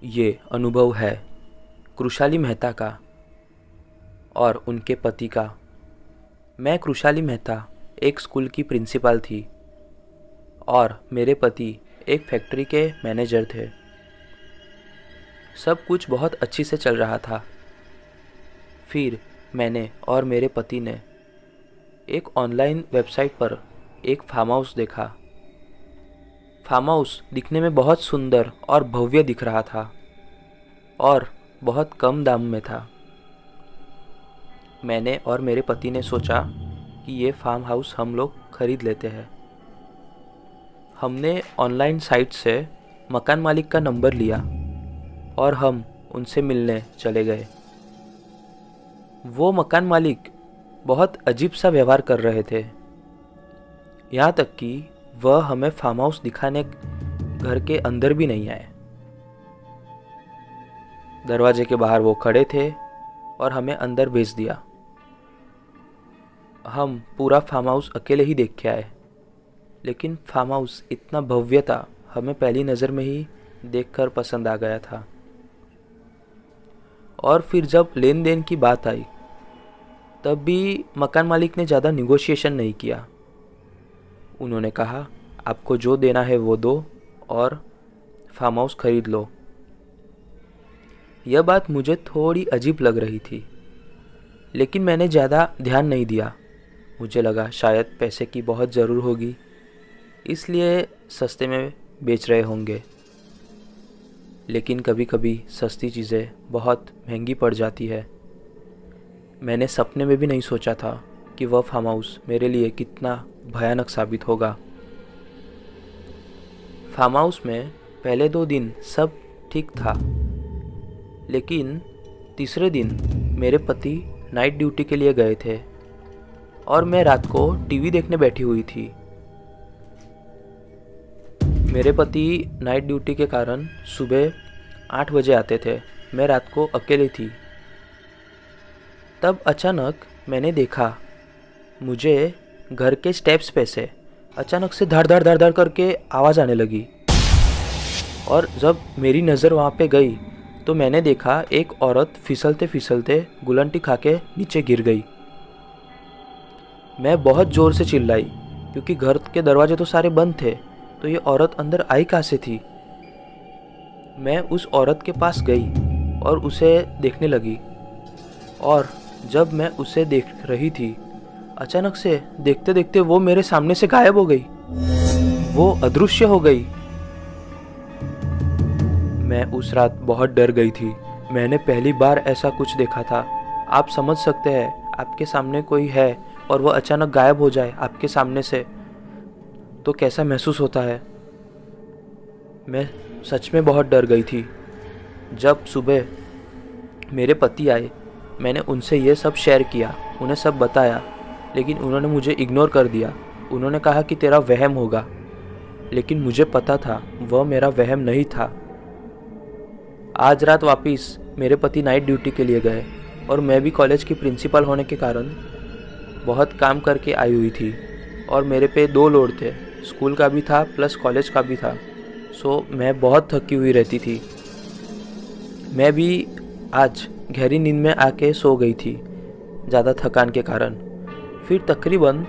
ये अनुभव है कृशाली मेहता का और उनके पति का। मैं कृशाली मेहता एक स्कूल की प्रिंसिपल थी और मेरे पति एक फैक्ट्री के मैनेजर थे। सब कुछ बहुत अच्छी से चल रहा था। फिर मैंने और मेरे पति ने एक ऑनलाइन वेबसाइट पर एक फार्म हाउस देखा। फार्म हाउस दिखने में बहुत सुंदर और भव्य दिख रहा था और बहुत कम दाम में था। मैंने और मेरे पति ने सोचा कि ये फार्म हाउस हम लोग खरीद लेते हैं। हमने ऑनलाइन साइट से मकान मालिक का नंबर लिया और हम उनसे मिलने चले गए। वो मकान मालिक बहुत अजीब सा व्यवहार कर रहे थे। यहाँ तक कि वह हमें फार्म हाउस दिखाने घर के अंदर भी नहीं आए। दरवाजे के बाहर वो खड़े थे और हमें अंदर भेज दिया। हम पूरा फार्म हाउस अकेले ही देख के आए, लेकिन फार्म हाउस इतना भव्य था, हमें पहली नज़र में ही देखकर पसंद आ गया था। और फिर जब लेन देन की बात आई तब भी मकान मालिक ने ज़्यादा निगोशिएशन नहीं किया। उन्होंने कहा, आपको जो देना है वो दो और फार्म हाउस खरीद लो। यह बात मुझे थोड़ी अजीब लग रही थी, लेकिन मैंने ज़्यादा ध्यान नहीं दिया। मुझे लगा शायद पैसे की बहुत ज़रूर होगी, इसलिए सस्ते में बेच रहे होंगे। लेकिन कभी कभी सस्ती चीज़ें बहुत महंगी पड़ जाती है। मैंने सपने में भी नहीं सोचा था कि वह फार्म हाउस मेरे लिए कितना भयानक साबित होगा। फार्म हाउस में पहले 2 दिन सब ठीक था, लेकिन तीसरे दिन मेरे पति नाइट ड्यूटी के लिए गए थे और मैं रात को टीवी देखने बैठी हुई थी। मेरे पति नाइट ड्यूटी के कारण सुबह 8 बजे आते थे। मैं रात को अकेली थी। तब अचानक मैंने देखा, मुझे घर के स्टेप्स पे से अचानक से धड़ धड़ धड़ धड़ करके आवाज़ आने लगी। और जब मेरी नज़र वहाँ पे गई तो मैंने देखा एक औरत फिसलते फिसलते गुलंटी खा के नीचे गिर गई। मैं बहुत ज़ोर से चिल्लाई क्योंकि घर के दरवाजे तो सारे बंद थे, तो ये औरत अंदर आई कहाँ से थी। मैं उस औरत के पास गई और उसे देखने लगी, और जब मैं उसे देख रही थी अचानक से देखते देखते वो मेरे सामने से गायब हो गई। वो अदृश्य हो गई। मैं उस रात बहुत डर गई थी। मैंने पहली बार ऐसा कुछ देखा था। आप समझ सकते हैं, आपके सामने कोई है और वो अचानक गायब हो जाए आपके सामने से, तो कैसा महसूस होता है। मैं सच में बहुत डर गई थी। जब सुबह मेरे पति आए, मैंने उनसे ये सब शेयर किया, उन्हें सब बताया, लेकिन उन्होंने मुझे इग्नोर कर दिया। उन्होंने कहा कि तेरा वहम होगा, लेकिन मुझे पता था वह मेरा वहम नहीं था। आज रात वापस मेरे पति नाइट ड्यूटी के लिए गए और मैं भी कॉलेज की प्रिंसिपल होने के कारण बहुत काम करके आई हुई थी और मेरे पे 2 लोड थे, स्कूल का भी था प्लस कॉलेज का भी था। सो मैं बहुत थकी हुई रहती थी। मैं भी आज गहरी नींद में आके सो गई थी ज़्यादा थकान के कारण। फिर तकरीबन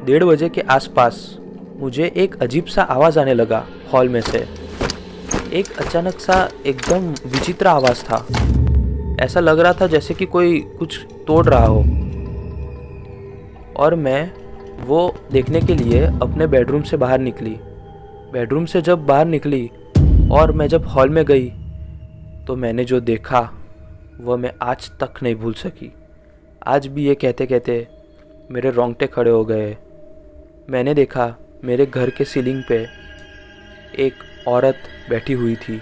1:30 बजे के आसपास मुझे एक अजीब सा आवाज़ आने लगा हॉल में से। एक अचानक सा एकदम विचित्र आवाज़ था। ऐसा लग रहा था जैसे कि कोई कुछ तोड़ रहा हो। और मैं वो देखने के लिए अपने बेडरूम से बाहर निकली। बेडरूम से जब बाहर निकली और मैं जब हॉल में गई तो मैंने जो देखा वह मैं आज तक नहीं भूल सकी। आज भी ये कहते कहते मेरे रोंगटे खड़े हो गए। मैंने देखा मेरे घर के सीलिंग पे एक औरत बैठी हुई थी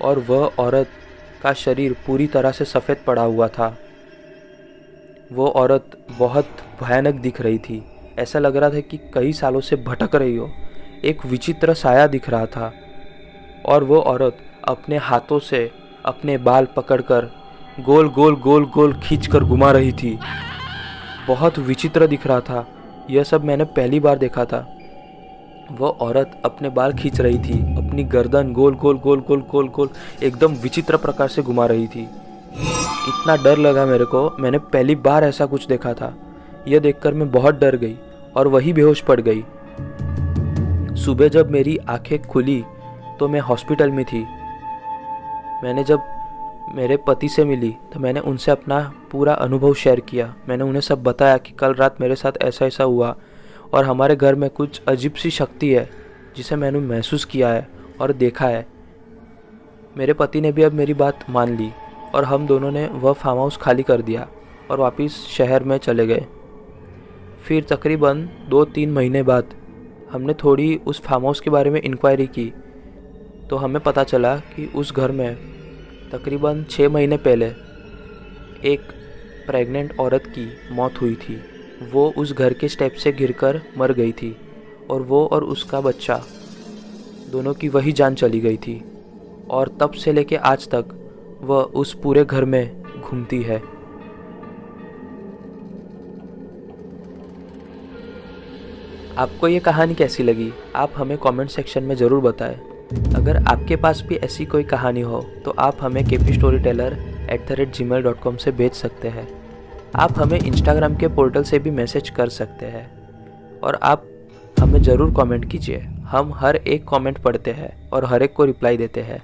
और वह औरत का शरीर पूरी तरह से सफ़ेद पड़ा हुआ था। वो औरत बहुत भयानक दिख रही थी। ऐसा लग रहा था कि कई सालों से भटक रही हो। एक विचित्र साया दिख रहा था और वो औरत अपने हाथों से अपने बाल पकड़कर गोल गोल गोल गोल खींचकर घुमा रही थी। बहुत विचित्र दिख रहा था। यह सब मैंने पहली बार देखा था। वो औरत अपने बाल खींच रही थी, अपनी गर्दन गोल गोल गोल गोल गोल गोल एकदम विचित्र प्रकार से घुमा रही थी। इतना डर लगा मेरे को, मैंने पहली बार ऐसा कुछ देखा था। यह देखकर मैं बहुत डर गई और वही बेहोश पड़ गई। सुबह जब मेरी आंखें खुली तो मैं हॉस्पिटल में थी। मैंने जब मेरे पति से मिली तो मैंने उनसे अपना पूरा अनुभव शेयर किया। मैंने उन्हें सब बताया कि कल रात मेरे साथ ऐसा ऐसा हुआ और हमारे घर में कुछ अजीब सी शक्ति है जिसे मैंने महसूस किया है और देखा है। मेरे पति ने भी अब मेरी बात मान ली और हम दोनों ने वह फार्म हाउस खाली कर दिया और वापस शहर में चले गए। फिर तकरीबन 2-3 महीने बाद हमने थोड़ी उस फार्म हाउस के बारे में इंक्वायरी की तो हमें पता चला कि उस घर में तकरीबन 6 महीने पहले एक प्रेग्नेंट औरत की मौत हुई थी। वो उस घर के स्टेप से गिरकर मर गई थी और वो और उसका बच्चा दोनों की वही जान चली गई थी और तब से लेके आज तक वह उस पूरे घर में घूमती है। आपको ये कहानी कैसी लगी आप हमें कमेंट सेक्शन में ज़रूर बताएं। अगर आपके पास भी ऐसी कोई कहानी हो तो आप हमें kpstoryteller@gmail.com से भेज सकते हैं। आप हमें इंस्टाग्राम के पोर्टल से भी मैसेज कर सकते हैं और आप हमें ज़रूर कमेंट कीजिए। हम हर एक कमेंट पढ़ते हैं और हर एक को रिप्लाई देते हैं।